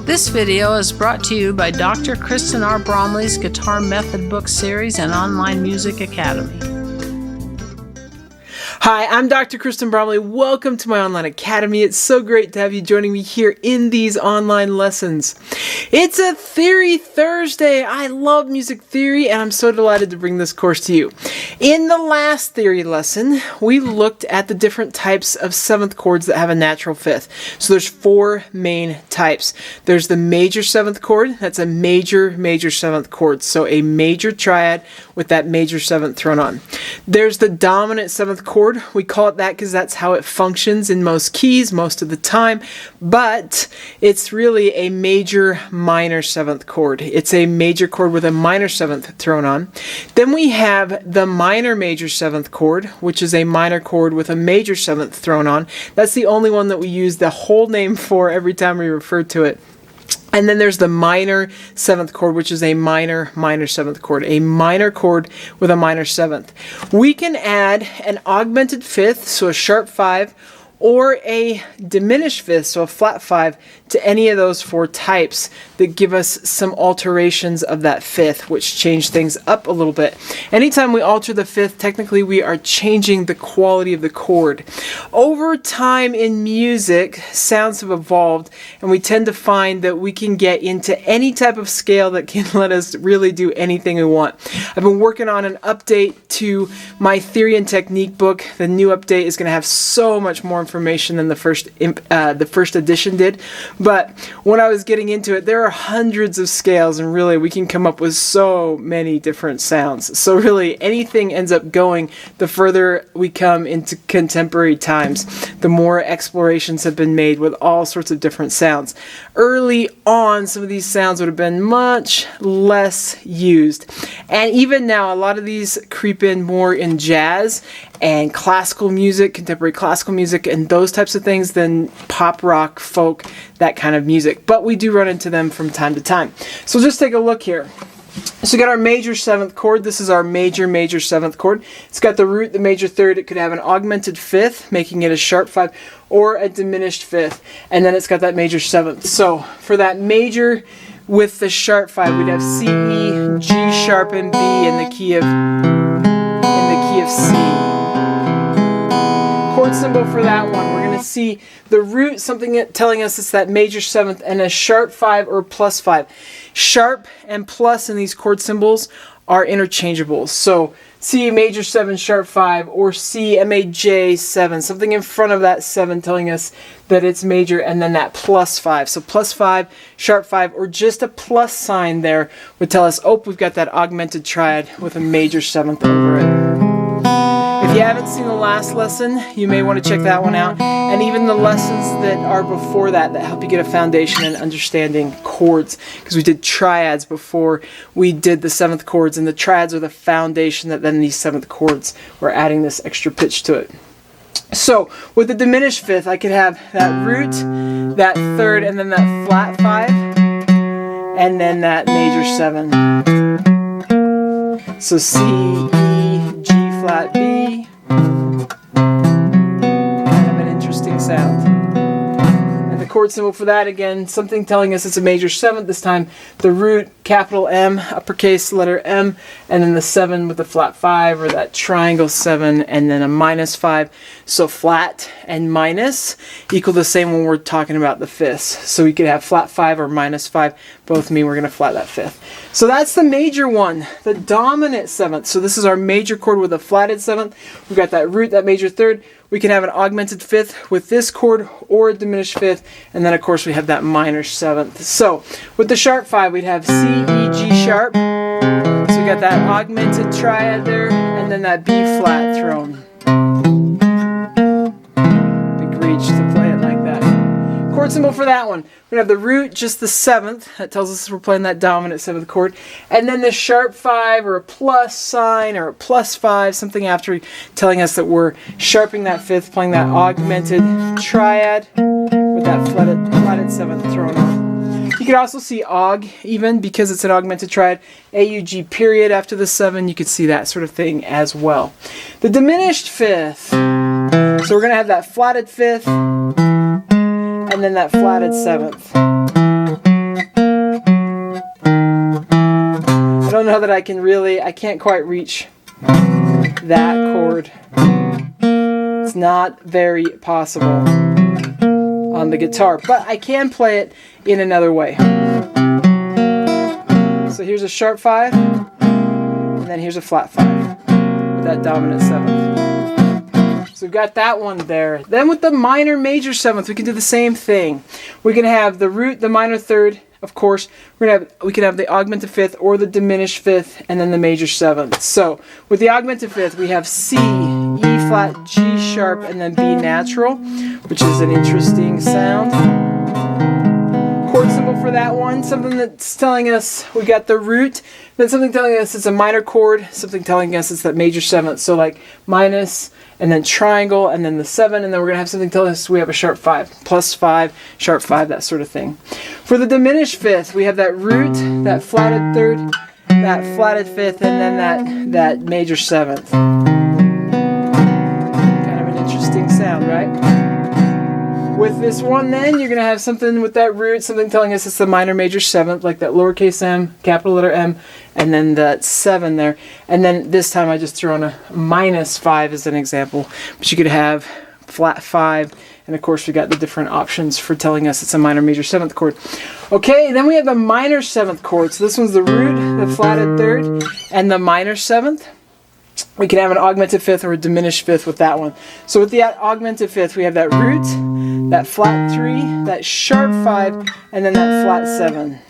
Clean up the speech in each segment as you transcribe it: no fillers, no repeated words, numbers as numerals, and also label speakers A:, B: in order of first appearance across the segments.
A: This video is brought to you by Dr. Kristen R. Bromley's Guitar Method Book Series and Online Music Academy.
B: Hi, I'm Dr. Kristen Bromley. Welcome to my online academy. It's so great to have you joining me here in these online lessons. It's a Theory Thursday. I love music theory and I'm so delighted to bring this course to you. In the last theory lesson, we looked at the different types of seventh chords that have a natural fifth. So there's four main types. There's the major seventh chord. That's a major seventh chord. So a major triad with that major seventh thrown on. There's the dominant seventh chord. We call it that because that's how it functions in most keys most of the time, but it's really a major minor seventh chord. It's a major chord with a minor seventh thrown on. Then we have the minor major seventh chord, which is a minor chord with a major seventh thrown on. That's the only one that we use the whole name for every time we refer to it. And then there's the minor seventh chord, which is a minor seventh chord, a minor chord with a minor seventh. We can add an augmented fifth, so a sharp 5, or a diminished fifth, so a flat 5, to any of those four types that give us some alterations of that fifth, which change things up a little bit. Anytime we alter the fifth, technically we are changing the quality of the chord. Over time in music, sounds have evolved, and we tend to find that we can get into any type of scale that can let us really do anything we want. I've been working on an update to my theory and technique book. The new update is going to have so much more information than the first edition did. But when I was getting into it, there are hundreds of scales, and really we can come up with so many different sounds. So really anything ends up going the further we come into contemporary times, the more explorations have been made with all sorts of different sounds. Early on, some of these sounds would have been much less used. And even now, a lot of these creep in more in jazz and classical music, contemporary classical music, and those types of things than pop, rock, folk, that kind of music. But we do run into them from time to time. So just take a look here. So we got our major seventh chord. This is our major seventh chord. It's got the root, the major third. It could have an augmented fifth, making it a sharp 5, or a diminished fifth. And then it's got that major seventh. So for that major with the sharp 5, we'd have C, E, G sharp, and B in the key of C. Chord symbol for that one, we're going to see the root, something telling us it's that major seventh, and a sharp 5 or plus 5. Sharp and plus in these chord symbols are interchangeable. So C major 7 sharp 5, or C MAJ 7, something in front of that 7 telling us that it's major, and then that plus 5. So plus 5, sharp 5, or just a plus sign there would tell us, oh, we've got that augmented triad with a major seventh over it. If you haven't seen the last lesson, you may want to check that one out, and even the lessons that are before that help you get a foundation in understanding chords, because we did triads before we did the seventh chords, and the triads are the foundation that then these seventh chords, we're adding this extra pitch to it. So with the diminished fifth, I could have that root, that third, and then that flat 5, and then that major 7. So C, E, G flat, B. Kind of an interesting sound. And the chord symbol for that, again, something telling us it's a major seventh. This time the root, capital M, uppercase letter M, and then the 7 with the flat 5, or that triangle 7, and then a minus 5. So flat and minus equal the same when we're talking about the fifths. So we could have flat 5 or minus 5. Both mean we're going to flat that fifth. So that's the major one, the dominant seventh. So this is our major chord with a flatted seventh. We've got that root, that major third. We can have an augmented fifth with this chord, or a diminished fifth, and then of course we have that minor seventh. So with the sharp 5, we'd have C, E, G sharp. So we got that augmented triad there, and then that B flat thrown. Big reach to play it like that. Chord symbol for that one, we have the root, just the seventh. That tells us we're playing that dominant seventh chord. And then the sharp 5, or a plus sign, or a plus 5, something after telling us that we're sharpening that fifth, playing that augmented triad with that flatted seventh thrown on. You could also see aug, even because it's an augmented triad, AUG period after the 7. You could see that sort of thing as well. The diminished fifth. So we're going to have that flatted fifth, and then that flatted seventh. don't know that I can't quite reach that chord. It's not very possible on the guitar, but I can play it in another way. So here's a sharp 5, and then here's a flat 5 with that dominant 7th. So we've got that one there. Then with the minor major 7th, we can do the same thing. We can have the root, the minor 3rd, of course. We can have the augmented 5th or the diminished 5th, and then the major 7th. So with the augmented 5th, we have C, E flat, G sharp, and then B natural, which is an interesting sound. Chord symbol for that one, something that's telling us we got the root, then something telling us it's a minor chord, something telling us it's that major 7th. So like minus, and then triangle, and then the 7, and then we're going to have something telling us we have a sharp 5, plus 5, sharp 5, that sort of thing. For the diminished 5th, we have that root, that flatted 3rd, that flatted 5th, and then that major 7th. Kind of an interesting sound, right? With this one then, you're going to have something with that root, something telling us it's the minor major 7th, like that lowercase m, capital letter M, and then that 7 there. And then this time I just threw on a minus 5 as an example. But you could have flat 5, and of course we got the different options for telling us it's a minor major 7th chord. Okay, then we have the minor 7th chord. So this one's the root, the flatted 3rd, and the minor 7th. We can have an augmented 5th or a diminished 5th with that one. So with the augmented 5th, we have that root, that flat 3, that sharp 5, and then that flat 7.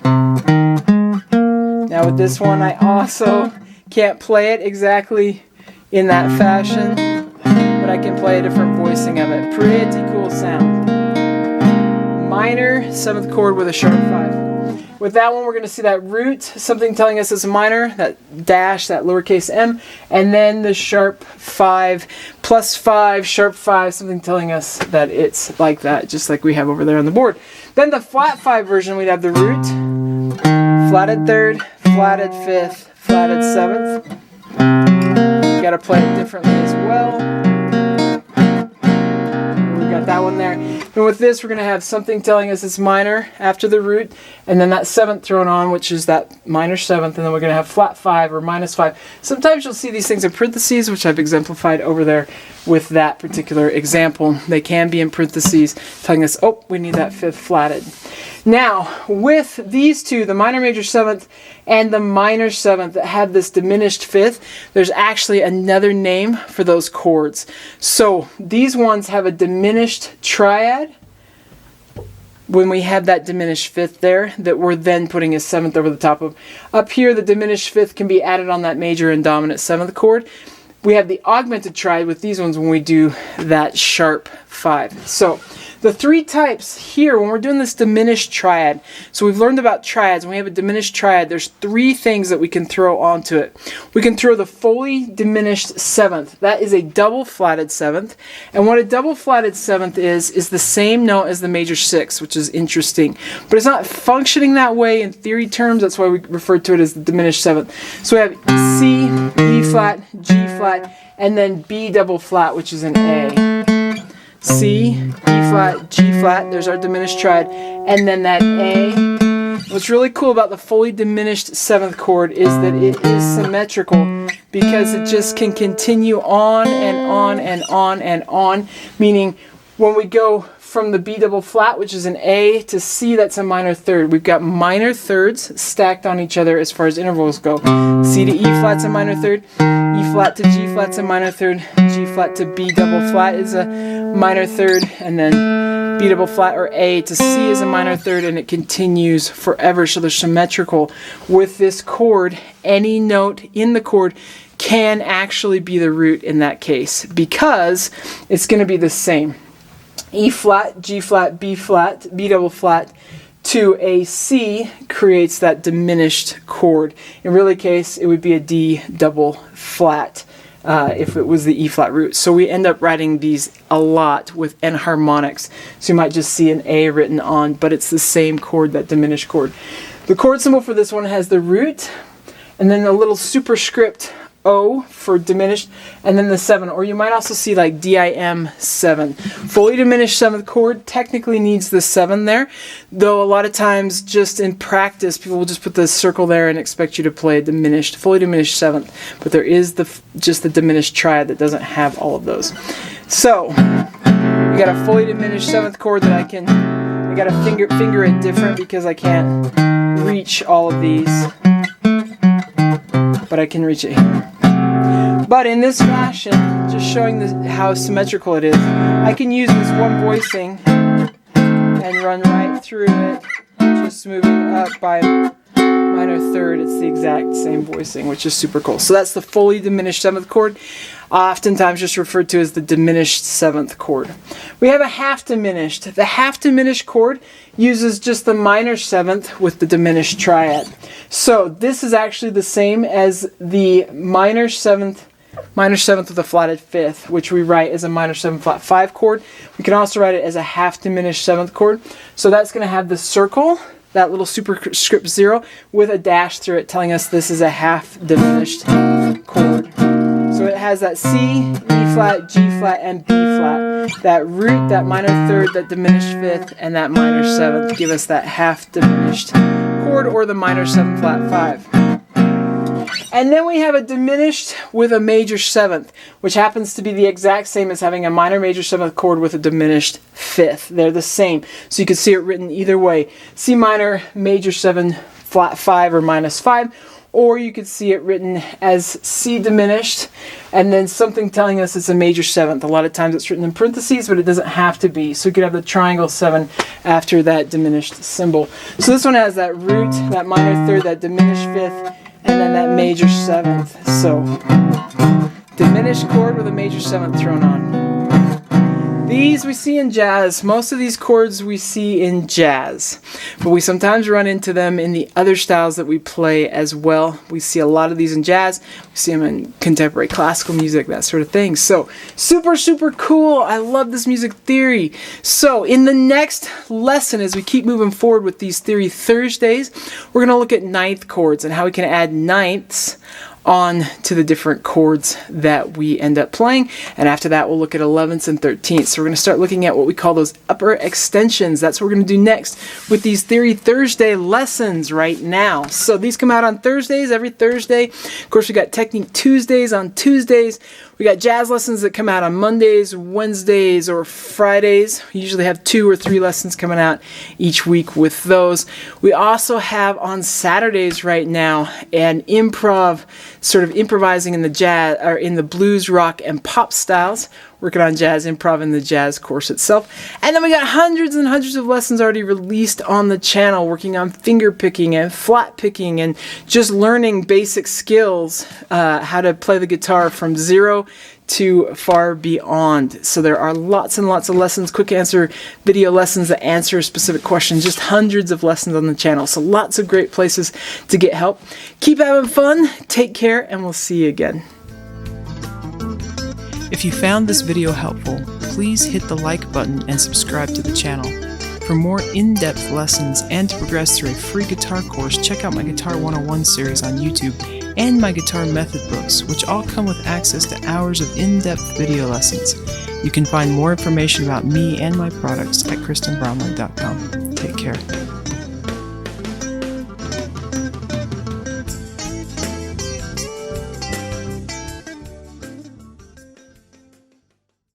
B: Now with this one, I also can't play it exactly in that fashion, but I can play a different voicing of it. Pretty cool sound. Minor 7th chord with a sharp 5. With that one, we're going to see that root, something telling us it's a minor, that dash, that lowercase m, and then the sharp 5, plus 5, sharp 5, something telling us that it's like that, just like we have over there on the board. Then the flat 5 version, we'd have the root, flatted 3rd, flatted 5th, flatted 7th. You got to play it differently as well. We've got that one there. And with this, we're going to have something telling us it's minor after the root, and then that 7th thrown on, which is that minor 7th, and then we're going to have flat 5 or minus 5. Sometimes you'll see these things in parentheses, which I've exemplified over there with that particular example. They can be in parentheses, telling us, oh, we need that 5th flatted. Now, with these two, the minor major 7th and the minor 7th that have this diminished 5th, there's actually another name for those chords. So these ones have a diminished triad when we have that diminished 5th there that we're then putting a 7th over the top of. Up here, the diminished 5th can be added on that major and dominant 7th chord. We have the augmented triad with these ones when we do that sharp 5. So the three types here, when we're doing this diminished triad, so we've learned about triads. When we have a diminished triad, there's three things that we can throw onto it. We can throw the fully diminished 7th. That is a double flatted 7th. And what a double flatted 7th is the same note as the major 6, which is interesting. But it's not functioning that way in theory terms. That's why we refer to it as the diminished 7th. So we have C, E flat, G flat, and then B double flat, which is an A. C, E flat, G flat, there's our diminished triad, and then that A. What's really cool about the fully diminished 7th chord is that it is symmetrical because it just can continue on and on and on and on, meaning when we go from the B double flat, which is an A, to C, that's a minor 3rd. We've got minor 3rds stacked on each other as far as intervals go. C to E flat's a minor 3rd, E flat to G flat's a minor 3rd, G flat to B double flat is a minor 3rd, and then B double flat or A to C is a minor 3rd, and it continues forever, so they're symmetrical. With this chord, any note in the chord can actually be the root in that case because it's going to be the same. E flat, G flat, B double flat to a C creates that diminished chord. In really case, it would be a D double flat if it was the E flat root. So we end up writing these a lot with enharmonics. So you might just see an A written on, but it's the same chord, that diminished chord. The chord symbol for this one has the root, and then a little superscript O for diminished, and then the 7. Or you might also see like DIM 7. Fully diminished 7th chord technically needs the 7 there, though a lot of times just in practice people will just put the circle there and expect you to play a diminished, fully diminished 7th. But there is just the diminished triad that doesn't have all of those. So we got a fully diminished 7th chord that I got to finger it different because I can't reach all of these, but I can reach it here. But in this fashion, just showing how symmetrical it is, I can use this one voicing and run right through it, just moving up by minor third. It's the exact same voicing, which is super cool. So that's the fully diminished 7th chord, oftentimes just referred to as the diminished 7th chord. We have a half-diminished. The half-diminished chord uses just the minor 7th with the diminished triad. So this is actually the same as the minor 7th with a flatted 5th, which we write as a minor 7 flat 5 chord. We can also write it as a half-diminished 7th chord. So that's going to have the circle, that little superscript 0, with a dash through it telling us this is a half-diminished chord. So it has that C, E flat, G flat, and B flat. That root, that minor 3rd, that diminished 5th, and that minor 7th give us that half-diminished chord, or the minor 7 flat 5. And then we have a diminished with a major 7th, which happens to be the exact same as having a minor major 7th chord with a diminished 5th. They're the same. So you can see it written either way. C minor major 7 flat 5 or minus 5. Or you could see it written as C diminished and then something telling us it's a major 7th. A lot of times it's written in parentheses, but it doesn't have to be. So you could have the triangle 7 after that diminished symbol. So this one has that root, that minor 3rd, that diminished 5th, and then that major 7th. So diminished chord with a major 7th thrown on. These we see in jazz. Most of these chords we see in jazz, but we sometimes run into them in the other styles that we play as well. We see a lot of these in jazz. We see them in contemporary classical music, that sort of thing. So super, super cool. I love this music theory. So in the next lesson, as we keep moving forward with these Theory Thursdays, we're going to look at ninth chords and how we can add ninths on to the different chords that we end up playing. And after that, we'll look at 11ths and 13ths. So we're going to start looking at what we call those upper extensions. That's what we're going to do next with these Theory Thursday lessons right now. So these come out on Thursdays, every Thursday. Of course, we got Technique Tuesdays on Tuesdays. We got jazz lessons that come out on Mondays, Wednesdays, or Fridays. We usually have 2 or 3 lessons coming out each week with those. We also have on Saturdays right now an improv, sort of improvising in the jazz or in the blues, rock, and pop styles. Working on jazz improv in the jazz course itself. And then we got hundreds and hundreds of lessons already released on the channel, working on finger picking and flat picking and just learning basic skills, how to play the guitar from 0 to far beyond. So there are lots and lots of lessons, quick answer video lessons that answer specific questions, just hundreds of lessons on the channel. So lots of great places to get help. Keep having fun, take care, and we'll see you again.
C: If you found this video helpful, please hit the like button and subscribe to the channel. For more in-depth lessons and to progress through a free guitar course, check out my Guitar 101 series on YouTube and my guitar method books, which all come with access to hours of in-depth video lessons. You can find more information about me and my products at KristenBromley.com. Take care.